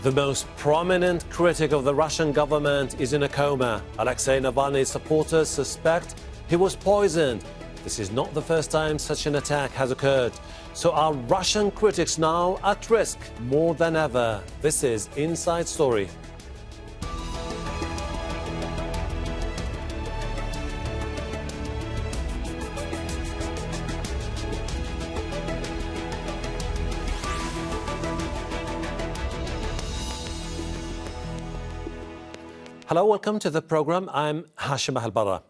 The most prominent critic of the Russian government is in a coma. Alexei Navalny's supporters suspect he was poisoned. This is not the first time such an attack has occurred. So are Russian critics now at risk more than ever? This is Inside Story. Hello, welcome to the program. I'm Hashem Ahelbarra.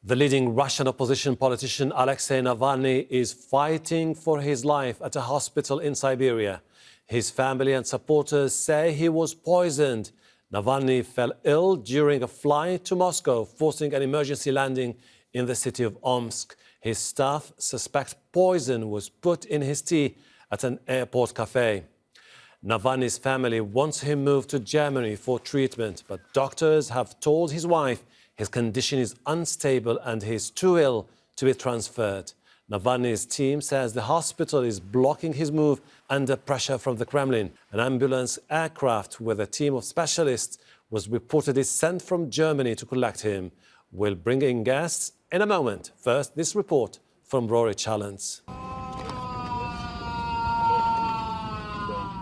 The leading Russian opposition politician Alexei Navalny is fighting for his life at a hospital in Siberia. His family and supporters say he was poisoned. Navalny fell ill during a flight to Moscow, forcing an emergency landing in the city of Omsk. His staff suspect poison was put in his tea at an airport cafe. Navalny's family wants him moved to Germany for treatment, but doctors have told his wife his condition is unstable and he's too ill to be transferred. Navalny's team says the hospital is blocking his move under pressure from the Kremlin. An ambulance aircraft with a team of specialists was reportedly sent from Germany to collect him. We'll bring in guests in a moment. First, this report from Rory Challens.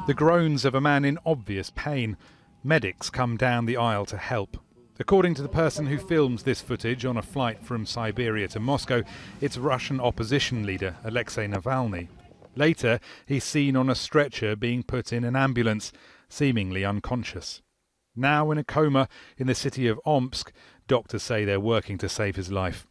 The groans of a man in obvious pain. Medics come down the aisle to help. According to the person who films this footage on a flight from Siberia to Moscow, it's Russian opposition leader Alexei Navalny. Later, he's seen on a stretcher being put in an ambulance, seemingly unconscious. Now in a coma in the city of Omsk, doctors say they're working to save his life.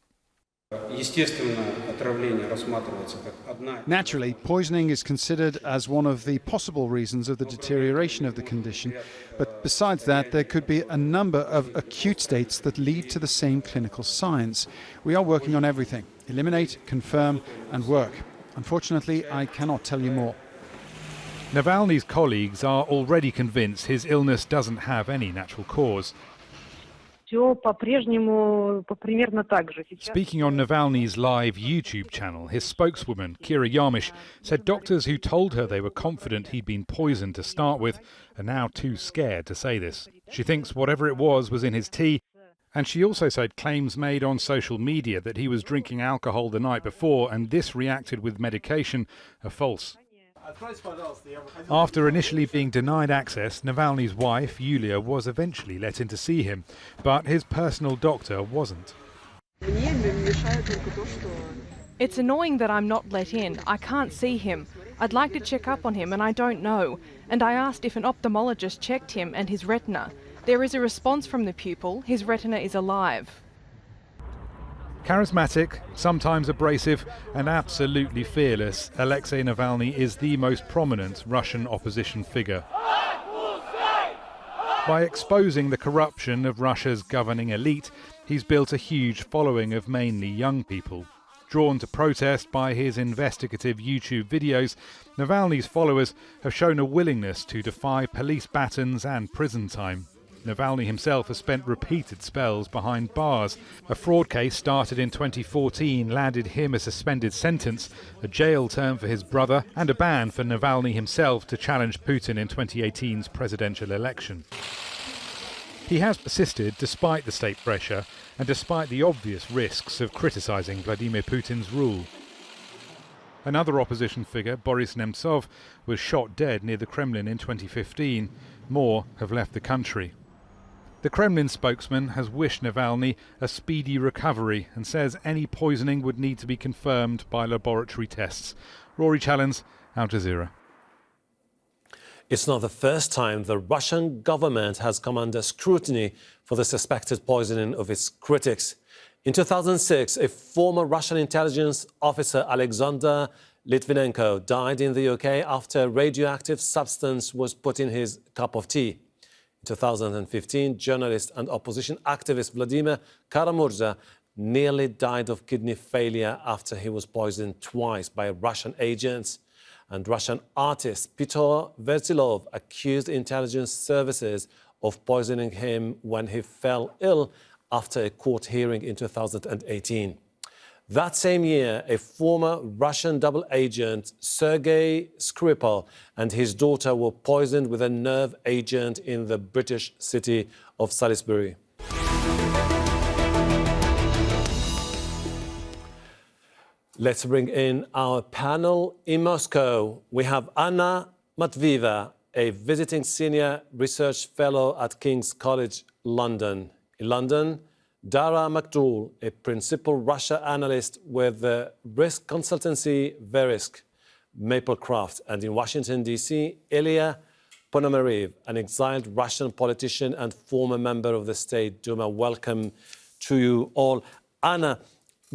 Naturally, poisoning is considered as one of the possible reasons of the deterioration of the condition, but besides that, there could be a number of acute states that lead to the same clinical signs. We are working on everything: eliminate, confirm and work. Unfortunately, I cannot tell you more. Navalny's colleagues are already convinced his illness doesn't have any natural cause. Speaking on Navalny's live YouTube channel, his spokeswoman, Kira Yarmish, said doctors who told her they were confident he'd been poisoned to start with are now too scared to say this. She thinks whatever it was in his tea, and she also said claims made on social media that he was drinking alcohol the night before and this reacted with medication are false. After initially being denied access, Navalny's wife, Ilya, was eventually let in to see him, but his personal doctor wasn't. It's annoying that I'm not let in. I can't see him. I'd like to check up on him and I don't know. And I asked if an ophthalmologist checked him and his retina. There is a response from the pupil. His retina is alive. Charismatic, sometimes abrasive and absolutely fearless, Alexei Navalny is the most prominent Russian opposition figure. By exposing the corruption of Russia's governing elite, he's built a huge following of mainly young people. Drawn to protest by his investigative YouTube videos, Navalny's followers have shown a willingness to defy police batons and prison time. Navalny himself has spent repeated spells behind bars. A fraud case started in 2014 landed him a suspended sentence, a jail term for his brother, and a ban for Navalny himself to challenge Putin in 2018's presidential election. He has persisted despite the state pressure and despite the obvious risks of criticising Vladimir Putin's rule. Another opposition figure, Boris Nemtsov, was shot dead near the Kremlin in 2015. More have left the country. The Kremlin spokesman has wished Navalny a speedy recovery and says any poisoning would need to be confirmed by laboratory tests. Rory Challens, Al Jazeera. It's not the first time the Russian government has come under scrutiny for the suspected poisoning of its critics. In 2006, a former Russian intelligence officer, Alexander Litvinenko, died in the UK after a radioactive substance was put in his cup of tea. In 2015, journalist and opposition activist Vladimir Kara-Murza nearly died of kidney failure after he was poisoned twice by Russian agents. And Russian artist Peter Verzilov accused intelligence services of poisoning him when he fell ill after a court hearing in 2018. That same year, a former Russian double agent, Sergei Skripal, and his daughter were poisoned with a nerve agent in the British city of Salisbury. Let's bring in our panel. In Moscow, we have Anna Matveeva, a visiting senior research fellow at King's College London. In London, Daragh McDowell, a principal Russia analyst with the risk consultancy Verisk Maplecroft. And in Washington, D.C., Ilya, Ponomarev, an exiled Russian politician and former member of the state Duma. Welcome to you all. Anna,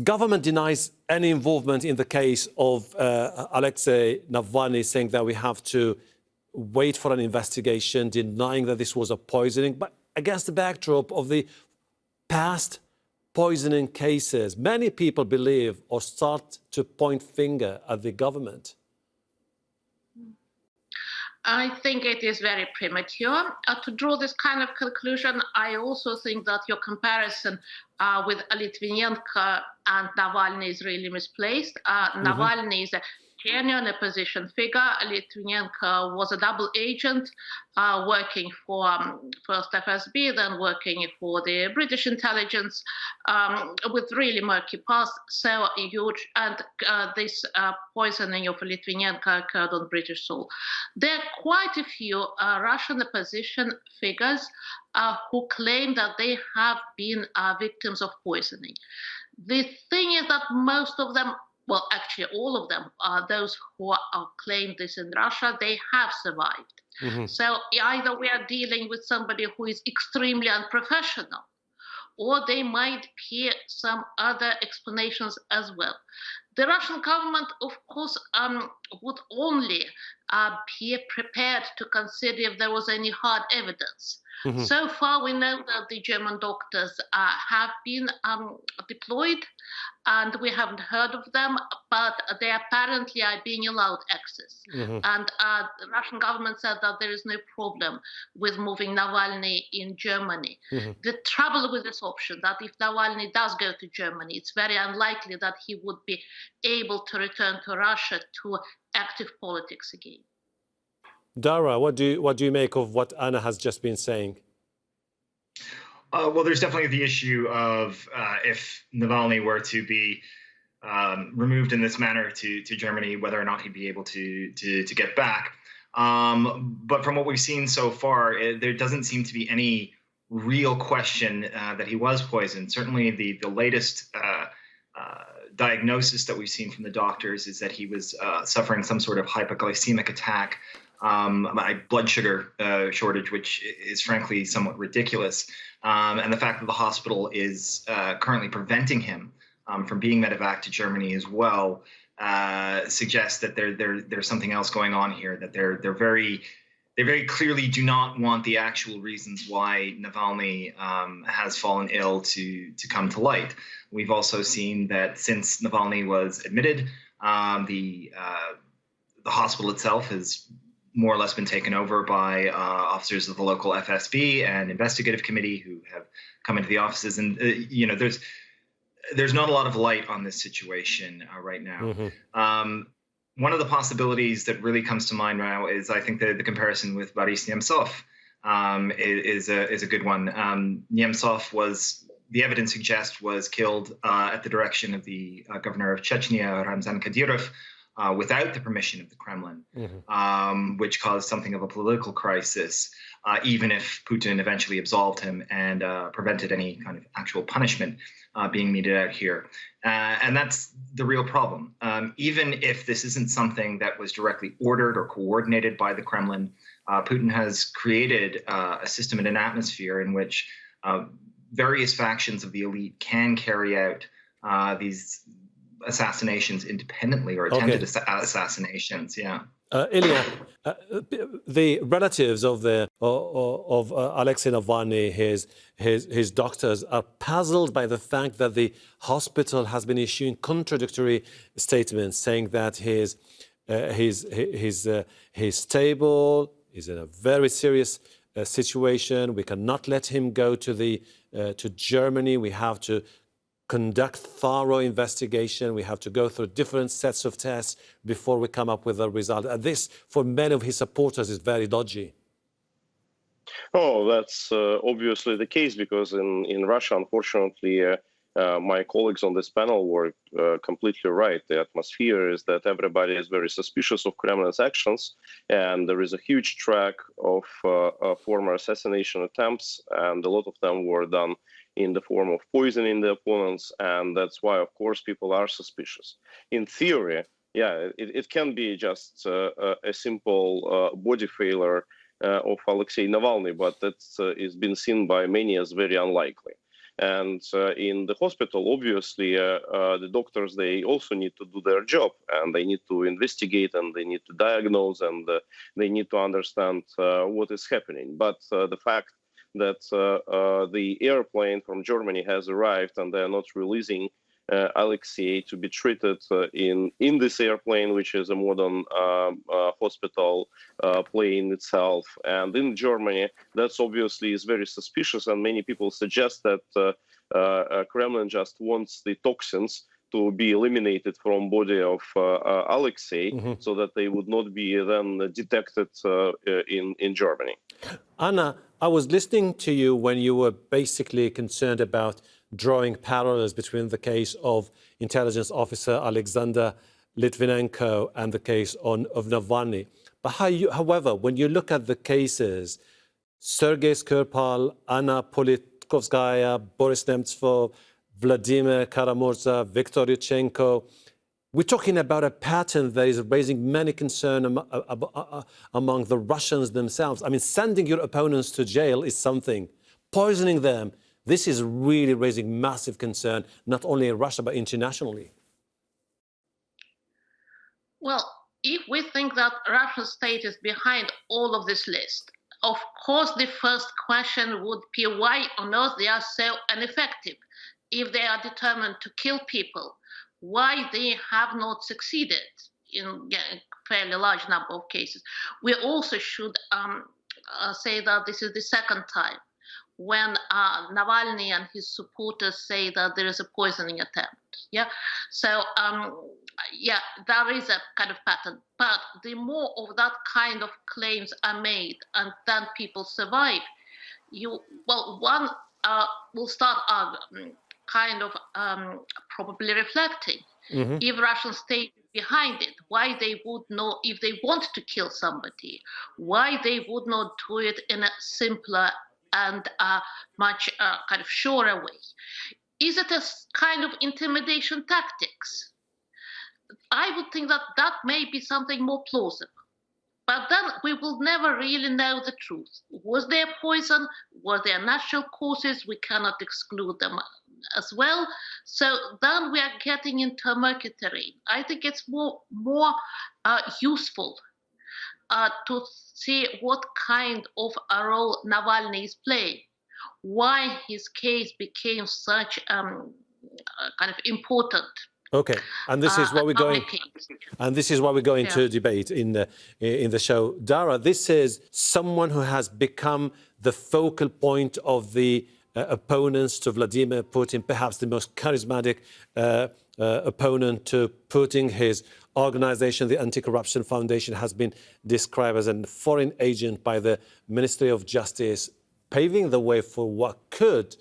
government denies any involvement in the case of Alexei Navalny, saying that we have to wait for an investigation, denying that this was a poisoning. But against the backdrop of the past poisoning cases, many people believe or start to point finger at the government. I think it is very premature to draw this kind of conclusion. I also think that your comparison with Litvinenko and Navalny is really misplaced. Navalny is a genuine opposition figure. Litvinenko was a double agent working for first FSB, then working for the British intelligence with really murky past, so huge. And this poisoning of Litvinenko occurred on British soil. There are quite a few Russian opposition figures who claim that they have been victims of poisoning. The thing is that most of them, well, actually all of them, those who claim this in Russia, they have survived. So either we are dealing with somebody who is extremely unprofessional, or they might be some other explanations as well. The Russian government, of course, would only be prepared to consider if there was any hard evidence. So far, we know that the German doctors have been deployed, and we haven't heard of them, but they apparently are being allowed access. And the Russian government said that there is no problem with moving Navalny in Germany. The trouble with this option, that if Navalny does go to Germany, it's very unlikely that he would be able to return to Russia to active politics again. Daragh, what do you make of what Anna has just been saying? Well, there's definitely the issue of if Navalny were to be removed in this manner to Germany, whether or not he'd be able to get back. But from what we've seen so far, there doesn't seem to be any real question that he was poisoned. Certainly the latest diagnosis that we've seen from the doctors is that he was suffering some sort of hypoglycemic attack, blood sugar shortage, which is frankly somewhat ridiculous. And the fact that the hospital is currently preventing him from being medevaced to Germany as well suggests that there's something else going on here, that they very clearly do not want the actual reasons why Navalny has fallen ill to come to light. We've also seen that since Navalny was admitted, the hospital itself has more or less been taken over by officers of the local FSB and investigative committee who have come into the offices. And, there's not a lot of light on this situation right now. One of the possibilities that really comes to mind now is, I think, the comparison with Boris Nemtsov is a good one. Nemtsov was, the evidence suggests, was killed at the direction of the governor of Chechnya, Ramzan Kadyrov, without the permission of the Kremlin, which caused something of a political crisis, even if Putin eventually absolved him and prevented any kind of actual punishment being meted out here. And that's the real problem. Even if this isn't something that was directly ordered or coordinated by the Kremlin, Putin has created a system and an atmosphere in which various factions of the elite can carry out these assassinations independently, or attempted assassinations. Ilya, the relatives of Alexei Navalny, his doctors, are puzzled by the fact that the hospital has been issuing contradictory statements, saying that he's stable, he's in a very serious situation. We cannot let him go to Germany. We have to conduct thorough investigation. We have to go through different sets of tests before we come up with a result. And this, for many of his supporters, is very dodgy. Oh, that's obviously the case, because in Russia, unfortunately, my colleagues on this panel were completely right. The atmosphere is that everybody is very suspicious of Kremlin's actions, and there is a huge track of former assassination attempts, and a lot of them were done in the form of poisoning the opponents, and that's why, of course, people are suspicious. In theory, yeah, it can be just a simple body failure of Alexei Navalny, but that is been seen by many as very unlikely. And in the hospital, obviously, the doctors, they also need to do their job, and they need to investigate, and they need to diagnose, and they need to understand what is happening. But the fact that the airplane from Germany has arrived and they're not releasing Alexei to be treated in this airplane, which is a modern hospital plane itself, and in Germany, that's obviously is very suspicious, and many people suggest that Kremlin just wants the toxins to be eliminated from body of Alexei, so that they would not be then detected in Germany. Anna, I was listening to you when you were basically concerned about drawing parallels between the case of intelligence officer Alexander Litvinenko and the case of Navalny. But however, when you look at the cases, Sergei Skripal, Anna Politkovskaya, Boris Nemtsov, Vladimir Karamurza, Viktor Yushchenko, we're talking about a pattern that is raising many concerns among the Russians themselves. I mean, sending your opponents to jail is something. Poisoning them, this is really raising massive concern, not only in Russia, but internationally. Well, if we think that Russian state is behind all of this list, of course, the first question would be why on earth they are so ineffective. If they are determined to kill people, why they have not succeeded in a fairly large number of cases. We also should say that this is the second time when Navalny and his supporters say that there is a poisoning attempt. Yeah, so yeah, there is a kind of pattern. But the more of that kind of claims are made, and then people survive, one will start probably reflecting if Russian state is behind it, why they would know if they want to kill somebody, why they would not do it in a simpler and much kind of surer way. Is it a kind of intimidation tactics? I would think that that may be something more plausible. But then we will never really know the truth. Was there poison? Were there natural causes? We cannot exclude them as well. So then we are getting into a murky terrain. I think it's more useful to see what kind of a role Navalny is playing, why his case became such kind of important. Okay, and this is what we're going. And this is what we're going to debate in the show. Daragh, this is someone who has become the focal point of the opponents to Vladimir Putin, perhaps the most charismatic opponent to Putin. His organization, the Anti-Corruption Foundation, has been described as a foreign agent by the Ministry of Justice, paving the way for what could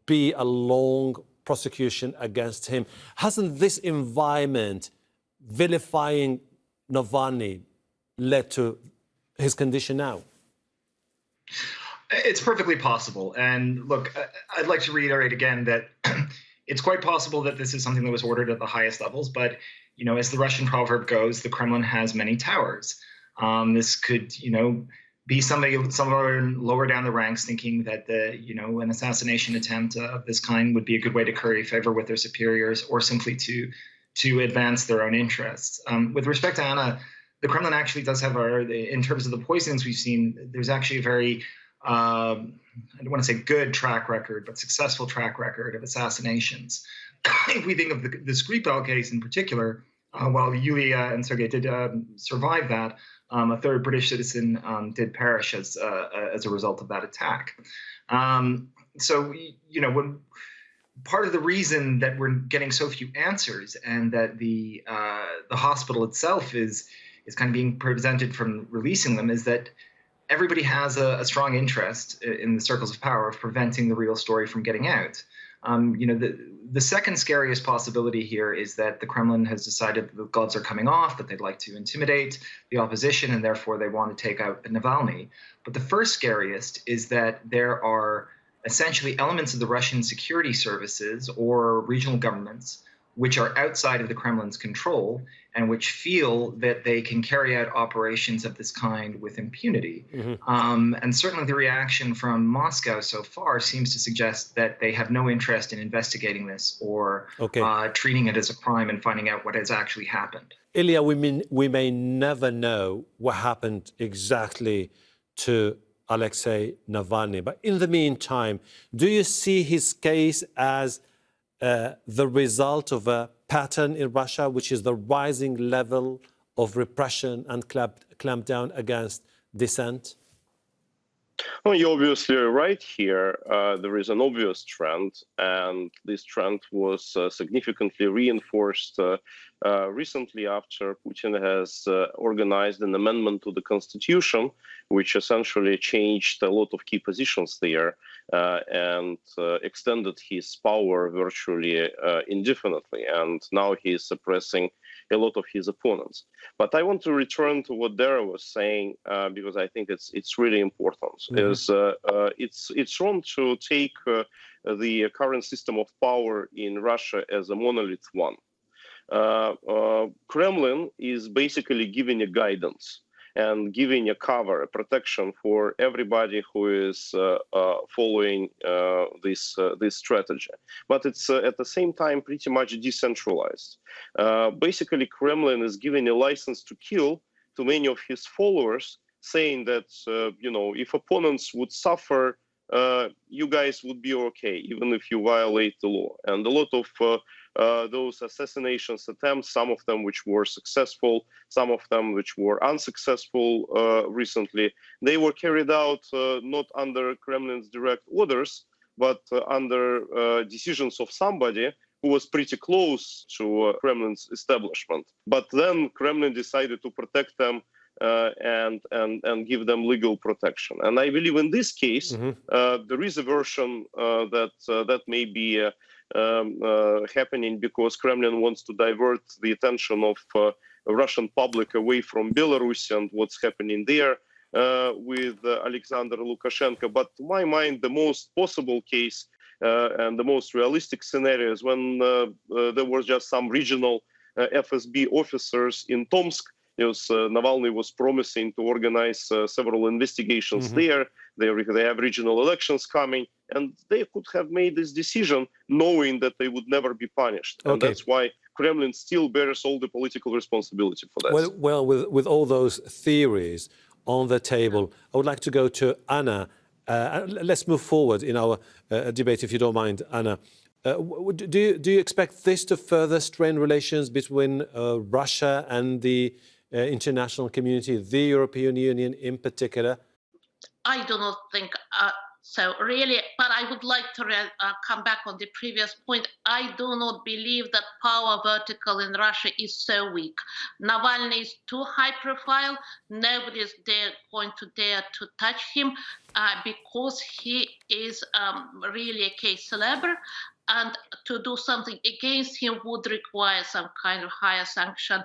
be a long prosecution against him. Hasn't this environment vilifying Navalny led to his condition now? It's perfectly possible. And look, I'd like to reiterate again that it's quite possible that this is something that was ordered at the highest levels. But, you know, as the Russian proverb goes, the Kremlin has many towers. This could, you know, be somebody somewhere lower down the ranks thinking that an assassination attempt of this kind would be a good way to curry favor with their superiors, or simply to advance their own interests. With respect to Anna, the Kremlin actually does have in terms of the poisonings we've seen, there's actually a very I don't want to say good track record, but successful track record of assassinations. If we think of the Skripal case in particular, while Ilya and Sergei did survive that, a third British citizen did perish as a result of that attack. So, you know, part of the reason that we're getting so few answers and that the hospital itself is kind of being prevented from releasing them is that everybody has a strong interest in the circles of power of preventing the real story from getting out. The second scariest possibility here is that the Kremlin has decided that the gloves are coming off, that they'd like to intimidate the opposition, and therefore they want to take out Navalny. But the first scariest is that there are essentially elements of the Russian security services or regional governments which are outside of the Kremlin's control and which feel that they can carry out operations of this kind with impunity. And certainly the reaction from Moscow so far seems to suggest that they have no interest in investigating this or treating it as a crime and finding out what has actually happened. Ilya, we may never know what happened exactly to Alexei Navalny, but in the meantime, do you see his case as the result of a pattern in Russia, which is the rising level of repression and clampdown against dissent? Well, you're obviously right here. There is an obvious trend, and this trend was significantly reinforced recently after Putin has organized an amendment to the constitution, which essentially changed a lot of key positions there and extended his power virtually indefinitely. And now he is suppressing a lot of his opponents. But I want to return to what Daragh was saying because I think it's really important. It's wrong to take the current system of power in Russia as a monolith one. Kremlin is basically giving a guidance and giving a cover, a protection for everybody who is following this strategy. But it's at the same time pretty much decentralized. Basically, Kremlin is giving a license to kill to many of his followers, saying that if opponents would suffer, you guys would be okay, even if you violate the law. And a lot of those assassinations attempts, some of them which were successful, some of them which were unsuccessful recently, they were carried out not under Kremlin's direct orders, but under decisions of somebody who was pretty close to Kremlin's establishment. But then Kremlin decided to protect them and give them legal protection. And I believe in this case, there is a version that may be happening because Kremlin wants to divert the attention of the Russian public away from Belarus and what's happening there with Alexander Lukashenko. But to my mind, the most possible case and the most realistic scenario is when there were just some regional FSB officers in Tomsk. Navalny was promising to organize several investigations there. They have regional elections coming, and they could have made this decision knowing that they would never be punished. And that's why Kremlin still bears all the political responsibility for that. Well, with all those theories on the table, I would like to go to Anna. Let's move forward in our debate, if you don't mind, Anna. Do you expect this to further strain relations between Russia and the international community, the European Union in particular? I do not think so, really. But I would like to come back on the previous point. I do not believe that power vertical in Russia is so weak. Navalny is too high profile. Nobody is going to dare to touch him because he is really a case célèbre. And to do something against him would require some kind of higher sanction.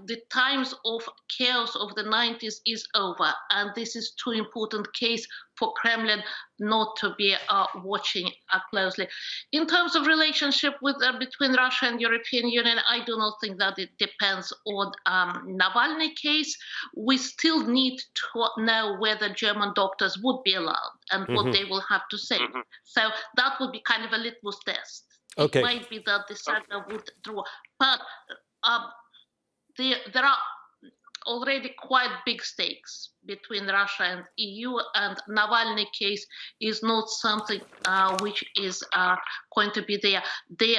The times of chaos of the 90s is over, and this is too important case for Kremlin not to be watching closely. In terms of relationship between Russia and European Union, I do not think that it depends on Navalny case. We still need to know whether German doctors would be allowed and what they will have to say. So that would be kind of a litmus test. It might be that the saga would draw, but there are already quite big stakes between Russia and EU, and Navalny case is not something which is going to be there. The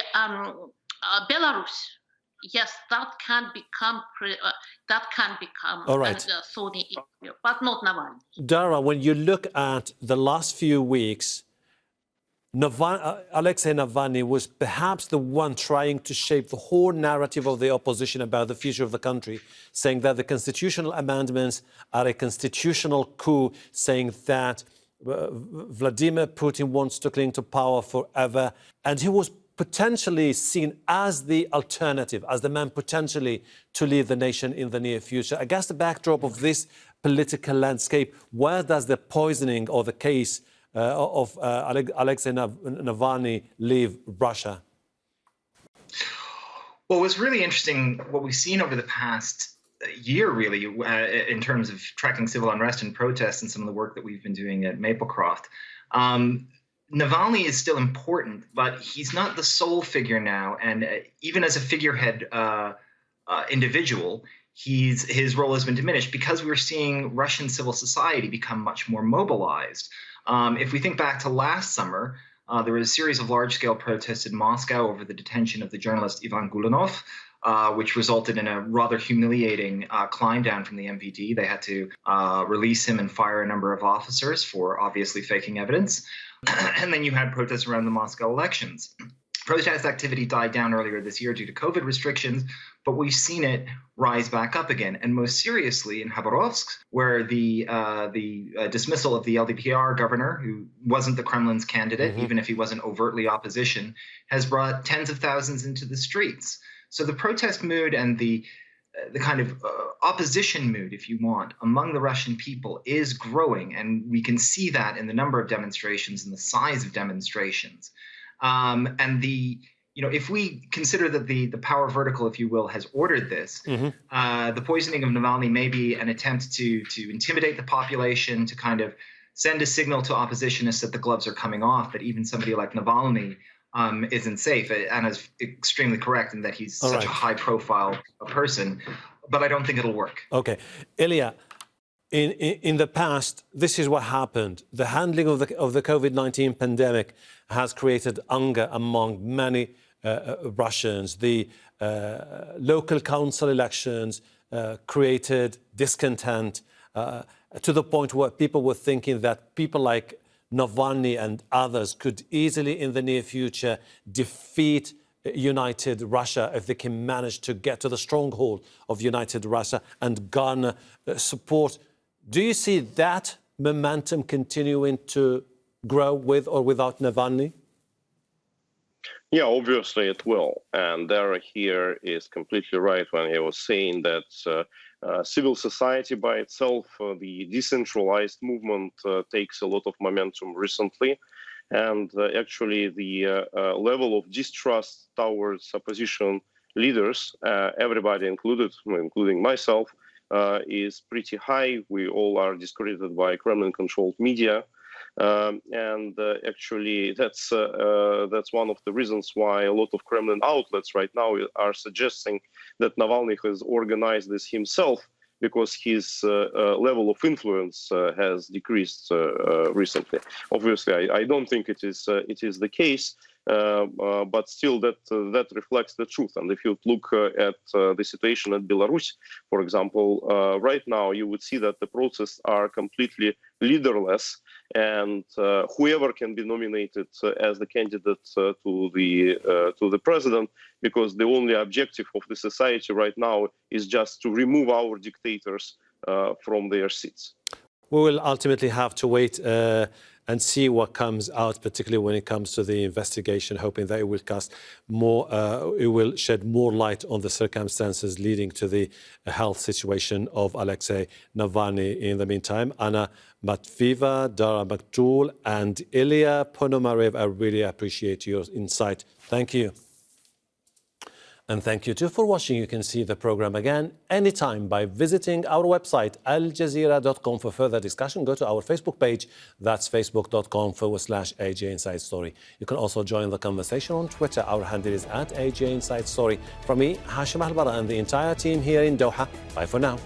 Belarus, yes, that can become all right. a thorny issue, but not Navalny. Daragh, when you look at the last few weeks, Alexei Navalny was perhaps the one trying to shape the whole narrative of the opposition about the future of the country, saying that the constitutional amendments are a constitutional coup, saying that Vladimir Putin wants to cling to power forever. And he was potentially seen as the alternative, as the man potentially to lead the nation in the near future. Against the backdrop of this political landscape, where does the poisoning or the case of Alexei Navalny leave Russia? Well, what's really interesting, what we've seen over the past year, really, in terms of tracking civil unrest and protests and some of the work that we've been doing at Maplecroft, Navalny is still important, but he's not the sole figure now. And even as a figurehead individual, his role has been diminished because we're seeing Russian civil society become much more mobilized. If we think back to last summer, there was a series of large-scale protests in Moscow over the detention of the journalist Ivan Gulenov, which resulted in a rather humiliating climb down from the MVD. They had to release him and fire a number of officers for obviously faking evidence. And then you had protests around the Moscow elections. Protest activity died down earlier this year due to COVID restrictions, but we've seen it rise back up again. And most seriously in Khabarovsk, where the dismissal of the LDPR governor, who wasn't the Kremlin's candidate, even if he wasn't overtly opposition, has brought tens of thousands into the streets. So the protest mood and the kind of opposition mood, if you want, among the Russian people is growing. And we can see that in the number of demonstrations and the size of demonstrations. And if we consider that the power vertical, if you will, has ordered this, the poisoning of Navalny may be an attempt to intimidate the population, to kind of send a signal to oppositionists that the gloves are coming off, that even somebody like Navalny isn't safe. Anna's extremely correct in that he's such a high-profile person, but I don't think it'll work. Okay. Ilya, in the past, this is what happened. The handling of the COVID-19 pandemic has created anger among many Russians. The local council elections created discontent to the point where people were thinking that people like Navalny and others could easily, in the near future, defeat united Russia if they can manage to get to the stronghold of united Russia and garner support. Do you see that momentum continuing to grow with or without Navalny? Yeah, obviously it will. And Daragh here is completely right when he was saying that civil society by itself, the decentralized movement takes a lot of momentum recently. And actually the level of distrust towards opposition leaders, everybody included, including myself, is pretty high. We all are discredited by Kremlin-controlled media. Actually, that's one of the reasons why a lot of Kremlin outlets right now are suggesting that Navalny has organized this himself because his level of influence has decreased recently. Obviously, I don't think it is the case, but still that reflects the truth. And if you look at the situation at Belarus, for example, right now you would see that the protests are completely leaderless, and whoever can be nominated as the candidate to the president, because the only objective of the society right now is just to remove our dictators from their seats. We will ultimately have to wait and see what comes out, particularly when it comes to the investigation, hoping that it will cast more, it will shed more light on the circumstances leading to the health situation of Alexei Navalny. In the meantime, Anna, Matveeva, Daragh McDowell, and Ilya Ponomarev, I really appreciate your insight. Thank you. And thank you too for watching. You can see the program again anytime by visiting our website, aljazeera.com. For further discussion, go to our Facebook page. That's facebook.com/AJ Inside Story. You can also join the conversation on Twitter. Our handle is @AJ Inside Story. From me, Hashem Ahelbarra, and the entire team here in Doha. Bye for now.